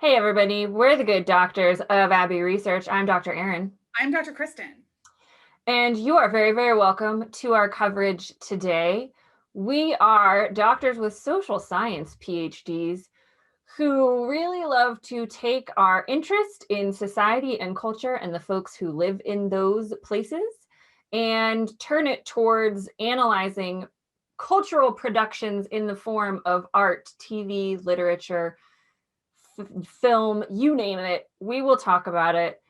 Hey everybody, we're the good doctors of Abbey Research. I'm Dr. Erin. I'm Dr. Kristen. And you are very, very welcome to our coverage today. We are doctors with social science PhDs who really love to take our interest in society and culture and the folks who live in those places and turn it towards analyzing cultural productions in the form of art, TV, literature, film, you name it. We will talk about it.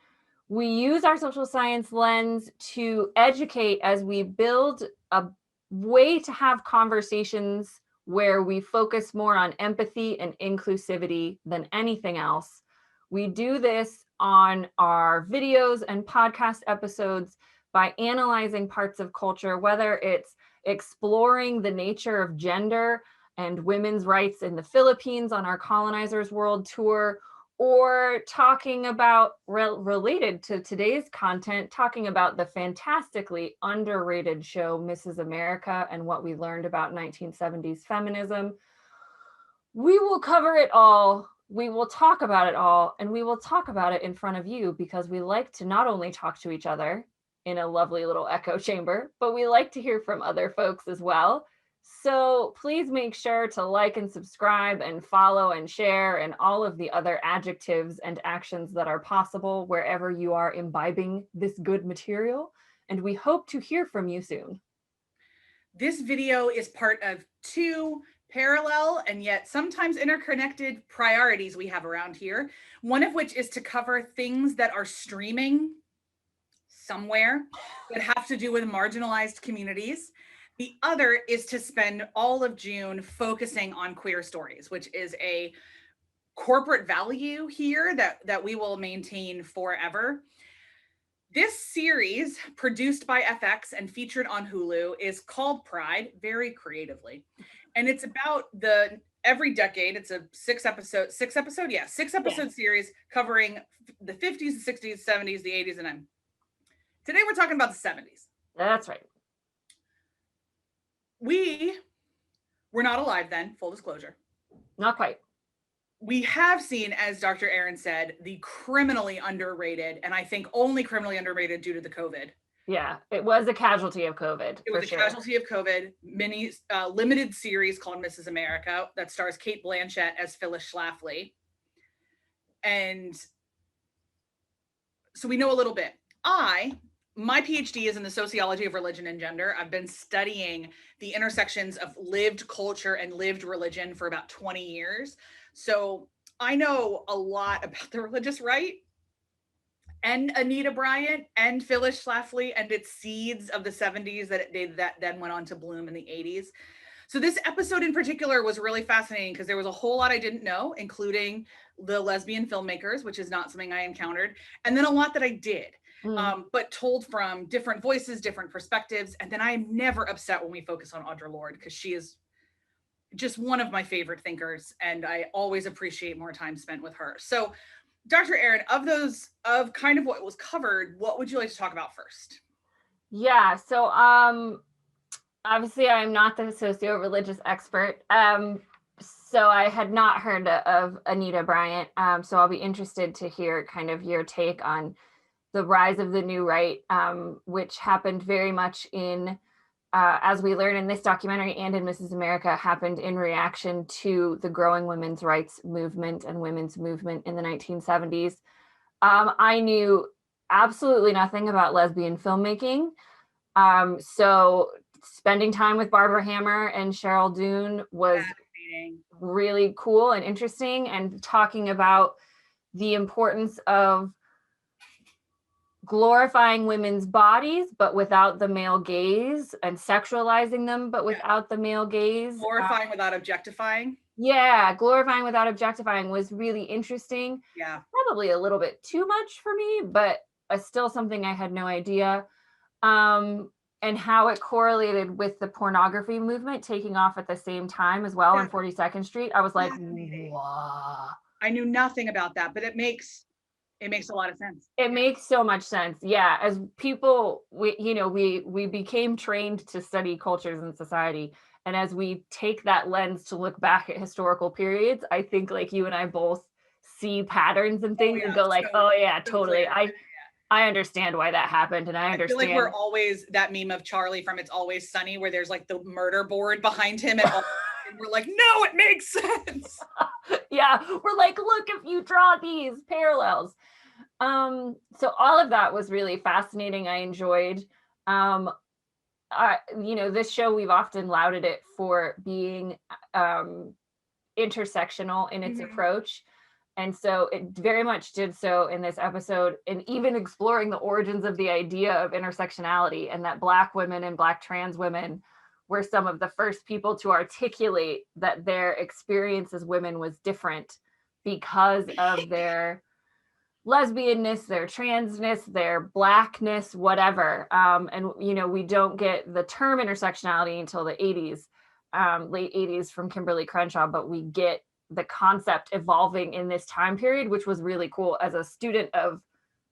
We use our social science lens to educate as we build a way to have conversations where we focus more on empathy and inclusivity than anything else. We do this on our videos and podcast episodes by analyzing parts of culture, whether it's exploring the nature of gender and women's rights in the Philippines on our Colonizers World Tour, or talking about, related to today's content, talking about the fantastically underrated show Mrs. America and what we learned about 1970s feminism. We will cover it all. We will talk about it all, and we will talk about it in front of you because we like to not only talk to each other in a lovely little echo chamber, but we like to hear from other folks as well. So please make sure to like and subscribe and follow and share and all of the other adjectives and actions that are possible wherever you are imbibing this good material. And we hope to hear from you soon. This video is part of two parallel and yet sometimes interconnected priorities we have around here. One of which is to cover things that are streaming somewhere that have to do with marginalized communities. The other is to spend all of June focusing on queer stories, which is a corporate value here that we will maintain forever. This series, produced by FX and featured on Hulu, is called Pride, very creatively. And it's about every decade. It's a six episode series covering the 50s, the 60s, 70s, the 80s, and today we're talking about the 70s. That's right. We were not alive then, full disclosure. Not quite. We have seen, as Dr. Erin said, the criminally underrated, and I think only criminally underrated due to the COVID. Yeah, it was a casualty of COVID. It was a casualty of COVID. Mini limited series called Mrs. America that stars Kate Blanchett as Phyllis Schlafly. And so we know a little bit. My PhD is in the sociology of religion and gender. I've been studying the intersections of lived culture and lived religion for about 20 years. So I know a lot about the religious right and Anita Bryant and Phyllis Schlafly and its seeds of the 70s that then went on to bloom in the 80s. So this episode in particular was really fascinating because there was a whole lot I didn't know, including the lesbian filmmakers, which is not something I encountered, and then a lot that I did. But told from different voices, different perspectives. And then I'm never upset when we focus on Audre Lorde because she is just one of my favorite thinkers. And I always appreciate more time spent with her. So Dr. Erin, of kind of what was covered, what would you like to talk about first? Yeah, so obviously I'm not the socio-religious expert. So I had not heard of Anita Bryant. So I'll be interested to hear kind of your take on the rise of the new right, which happened very much as we learn in this documentary and in Mrs. America, happened in reaction to the growing women's rights movement and women's movement in the 1970s. I knew absolutely nothing about lesbian filmmaking. So spending time with Barbara Hammer and Cheryl Doon was really cool and interesting, and talking about the importance of glorifying women's bodies, but without the male gaze, and sexualizing them, but without the male gaze. Glorifying without objectifying. Yeah, glorifying without objectifying was really interesting. Yeah. Probably a little bit too much for me, but still something I had no idea. And how it correlated with the pornography movement taking off at the same time as well on 42nd Street. I was like, wow. I knew nothing about that, but it makes a lot of sense. It makes so much sense. Yeah. As people, we became trained to study cultures and society. And as we take that lens to look back at historical periods, I think like you and I both see patterns and Oh things and go like, oh yeah, so totally. clear. I understand why that happened, and I I feel like we're understand. always that meme of Charlie from It's Always Sunny where there's like the murder board behind him and we're like, no, it makes sense. Yeah, we're like, look, if you draw these parallels. So all of that was really fascinating. I enjoyed. This show, we've often lauded it for being intersectional in its approach. And so it very much did so in this episode, and even exploring the origins of the idea of intersectionality, and that Black women and Black trans women were some of the first people to articulate that their experience as women was different because of their lesbianness, their transness, their Blackness, whatever. And we don't get the term intersectionality until the 80s, late 80s from Kimberly Crenshaw, but we get the concept evolving in this time period, which was really cool. As a student of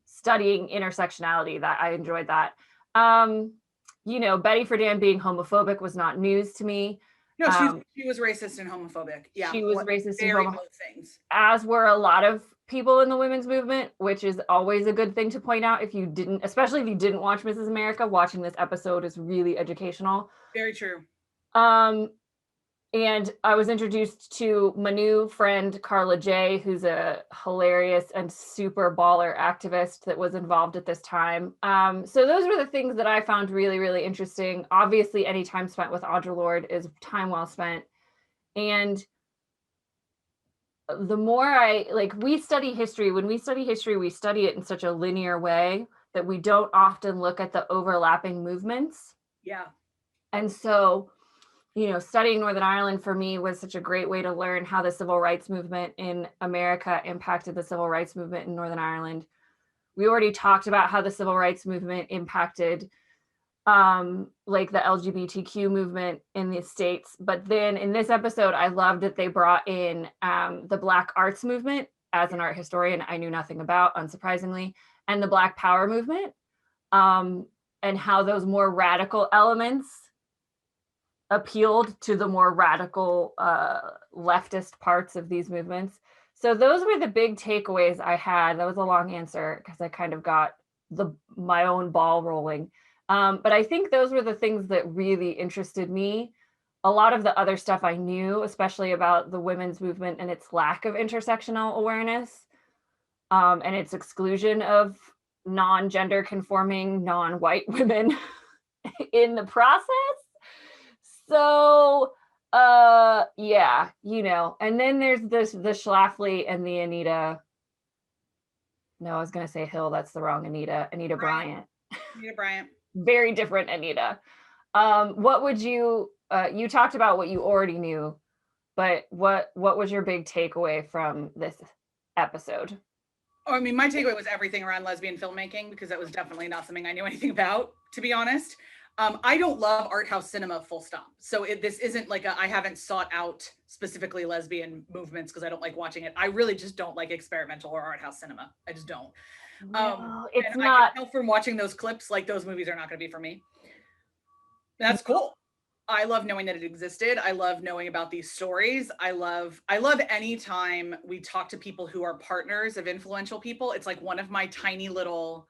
studying intersectionality, that I enjoyed that. Betty Friedan being homophobic was not news to me. No, she was racist and homophobic. Yeah, she was racist and very homophobic, both things. as were a lot of people in the women's movement, which is always a good thing to point out. Especially if you didn't watch Mrs. America, watching this episode is really educational. Very true. And I was introduced to my new friend, Carla J, who's a hilarious and super baller activist that was involved at this time. So those were the things that I found really, really interesting. Obviously, any time spent with Audre Lorde is time well spent. And the more we study history, when we study history, we study it in such a linear way that we don't often look at the overlapping movements. Yeah. And so, studying Northern Ireland for me was such a great way to learn how the civil rights movement in America impacted the civil rights movement in Northern Ireland. We already talked about how the civil rights movement impacted like the LGBTQ movement in the States. But then in this episode, I loved that they brought in the Black arts movement. As an art historian, I knew nothing about, unsurprisingly, and the Black Power movement, and how those more radical elements appealed to the more radical leftist parts of these movements. So those were the big takeaways I had. That was a long answer because I kind of got my own ball rolling. But I think those were the things that really interested me. A lot of the other stuff I knew, especially about the women's movement and its lack of intersectional awareness, and its exclusion of non-gender conforming, non-white women in the process. So, yeah, and then there's the Schlafly and the Anita. No, I was going to say Hill. That's the wrong Anita. Anita Bryant. Anita Bryant. Very different Anita. What would you talked about what you already knew, but what was your big takeaway from this episode? Oh, I mean, my takeaway was everything around lesbian filmmaking, because that was definitely not something I knew anything about, to be honest. I don't love art house cinema, full stop. So this isn't like I haven't sought out specifically lesbian movements because I don't like watching it. I really just don't like experimental or art house cinema. I just don't. No, it's and not. I can tell from watching those clips, like those movies are not going to be for me. That's cool. I love knowing that it existed. I love knowing about these stories. I love any time we talk to people who are partners of influential people. It's like one of my tiny little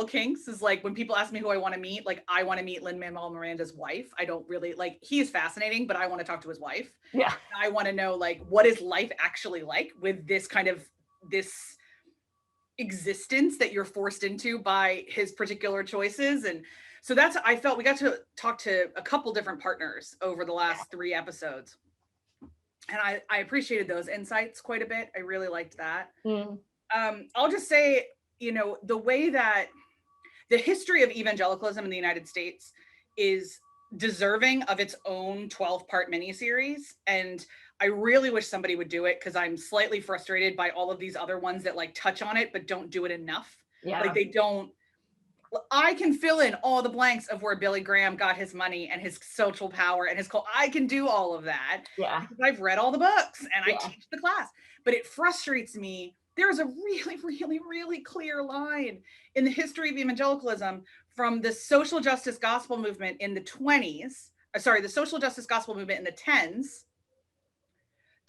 kinks is like when people ask me who I want to meet, like I want to meet Lin-Manuel Miranda's wife. I don't really like, he is fascinating, but I want to talk to his wife. Yeah. I want to know like what is life actually like with this kind of this existence that you're forced into by his particular choices. And so I felt we got to talk to a couple different partners over the last 3 episodes. And I appreciated those insights quite a bit. I really liked that. I'll just say, the way that the history of evangelicalism in the United States is deserving of its own 12-part miniseries. And I really wish somebody would do it because I'm slightly frustrated by all of these other ones that like touch on it, but don't do it enough. Yeah. Like they don't. I can fill in all the blanks of where Billy Graham got his money and his social power and his cult. I can do all of that. Yeah. Because I've read all the books and I teach the class. But it frustrates me. There's a really, really, really clear line in the history of evangelicalism from the social justice gospel movement in the 20s. The social justice gospel movement in the 10s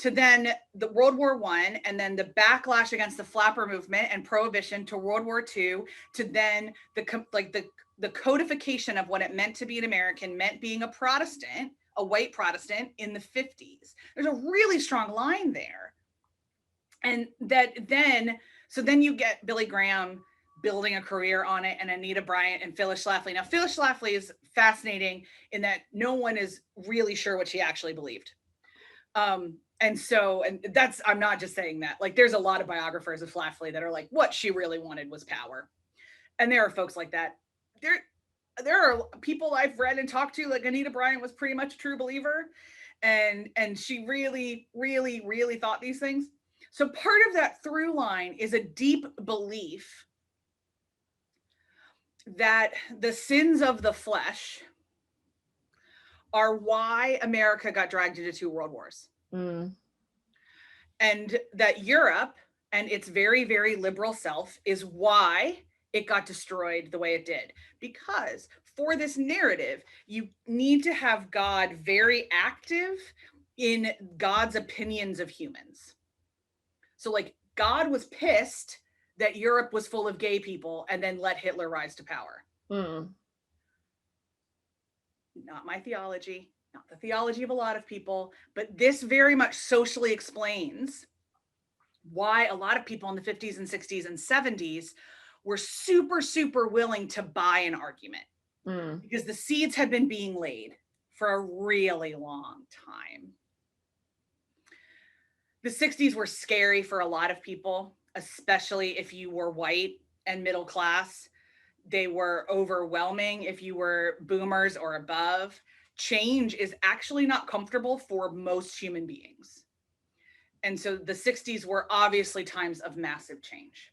to then the World War I, and then the backlash against the flapper movement and prohibition, to World War II, to then the codification of what it meant to be an American, meant being a Protestant, a white Protestant in the 50s. There's a really strong line there. And then you get Billy Graham building a career on it, and Anita Bryant and Phyllis Schlafly. Now, Phyllis Schlafly is fascinating in that no one is really sure what she actually believed. And that's, I'm not just saying that. Like, there's a lot of biographers of Schlafly that are like, what she really wanted was power. And there are folks like that. There are people I've read and talked to, like Anita Bryant was pretty much a true believer. And she really, really, really thought these things. So part of that through line is a deep belief that the sins of the flesh are why America got dragged into 2 world wars. And that Europe and its very, very liberal self is why it got destroyed the way it did. Because for this narrative, you need to have God very active in God's opinions of humans. So like, God was pissed that Europe was full of gay people and then let Hitler rise to power. Not my theology, not the theology of a lot of people, but this very much socially explains why a lot of people in the 50s and 60s and 70s were super, super willing to buy an argument, because the seeds had been being laid for a really long time. The 60s were scary for a lot of people, especially if you were white and middle class. They were overwhelming if you were boomers or above. Change is actually not comfortable for most human beings. And so the 60s were obviously times of massive change.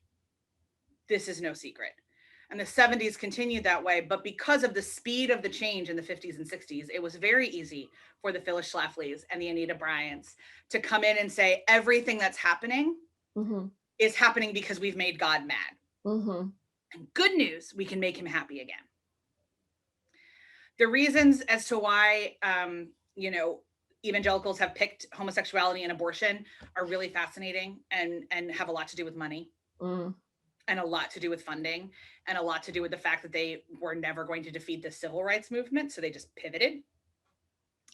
This is no secret. And the 70s continued that way, but because of the speed of the change in the 50s and 60s, it was very easy for the Phyllis Schlaflys and the Anita Bryants to come in and say, everything that's happening is happening because we've made God mad. And good news, we can make him happy again. The reasons as to why, evangelicals have picked homosexuality and abortion are really fascinating and have a lot to do with money. And a lot to do with funding, and a lot to do with the fact that they were never going to defeat the civil rights movement. So they just pivoted,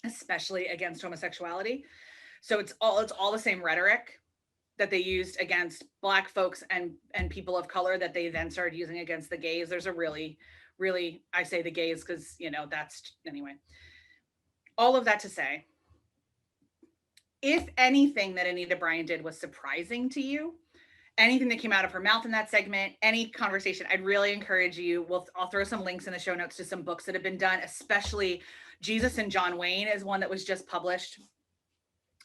especially against homosexuality. So it's all the same rhetoric that they used against Black folks and people of color that they then started using against the gays. There's a really, really, I say the gays because, that's, anyway. All of that to say, if anything that Anita Bryant did was surprising to you, anything that came out of her mouth in that segment, any conversation, I'd really encourage you. I'll throw some links in the show notes to some books that have been done, especially Jesus and John Wayne is one that was just published.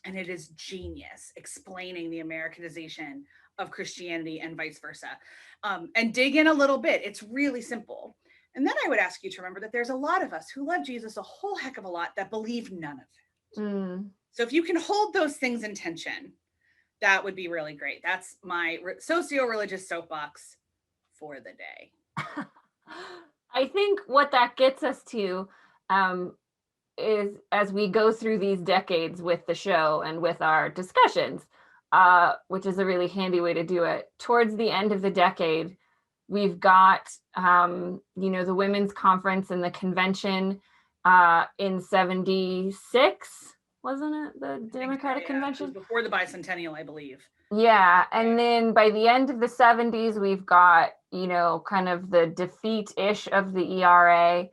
And it is genius, explaining the Americanization of Christianity and vice versa. And dig in a little bit. It's really simple. And then I would ask you to remember that there's a lot of us who love Jesus a whole heck of a lot that believe none of it. So if you can hold those things in tension, that would be really great. That's my socio-religious soapbox for the day. I think what that gets us to is, as we go through these decades with the show and with our discussions, which is a really handy way to do it, towards the end of the decade, we've got, the Women's Conference and the convention in 76. Wasn't it the Democratic Convention? It was before the bicentennial, I believe. Yeah. And then by the end of the 70s, we've got, kind of the defeat-ish of the ERA.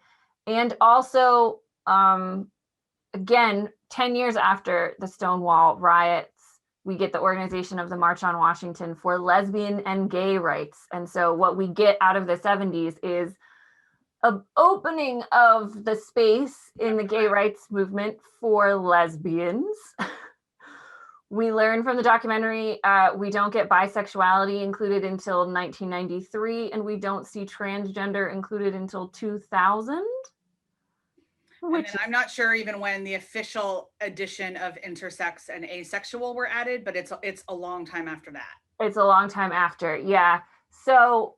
And also, again, 10 years after the Stonewall riots, we get the organization of the March on Washington for lesbian and gay rights. And so what we get out of the 70s is an opening of the space in the gay rights movement for lesbians. We learn from the documentary, we don't get bisexuality included until 1993, and we don't see transgender included until 2000. And then I'm not sure even when the official edition of intersex and asexual were added, but it's a long time after that. It's a long time after, yeah. So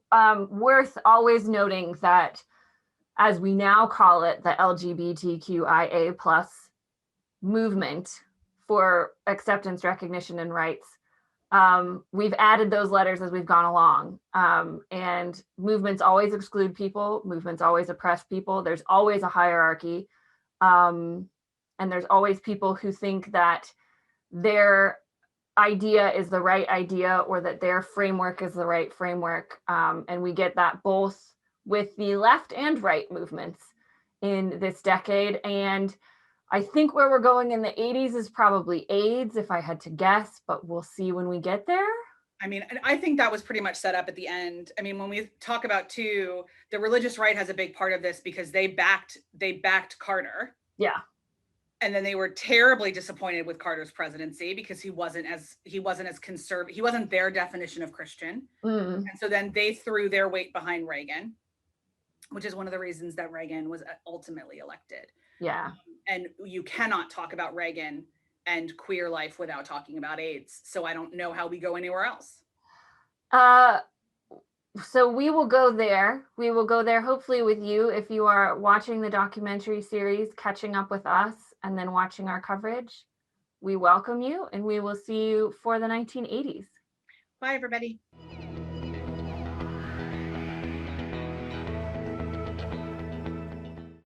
worth always noting that, as we now call it, the LGBTQIA+ movement for acceptance, recognition, and rights. We've added those letters as we've gone along. And movements always exclude people. Movements always oppress people. There's always a hierarchy. And there's always people who think that their idea is the right idea or that their framework is the right framework. And we get that both with the left and right movements in this decade. And I think where we're going in the 80s is probably AIDS, if I had to guess, but we'll see when we get there. I mean, I think that was pretty much set up at the end. I mean, when we talk about too, the religious right has a big part of this because they backed Carter. Yeah. And then they were terribly disappointed with Carter's presidency because he wasn't as conservative. He wasn't their definition of Christian. And so then they threw their weight behind Reagan, which is one of the reasons that Reagan was ultimately elected. Yeah. And you cannot talk about Reagan and queer life without talking about AIDS. So I don't know how we go anywhere else. So we will go there. We will go there hopefully with you if you are watching the documentary series, catching up with us, and then watching our coverage. We welcome you, and we will see you for the 1980s. Bye, everybody.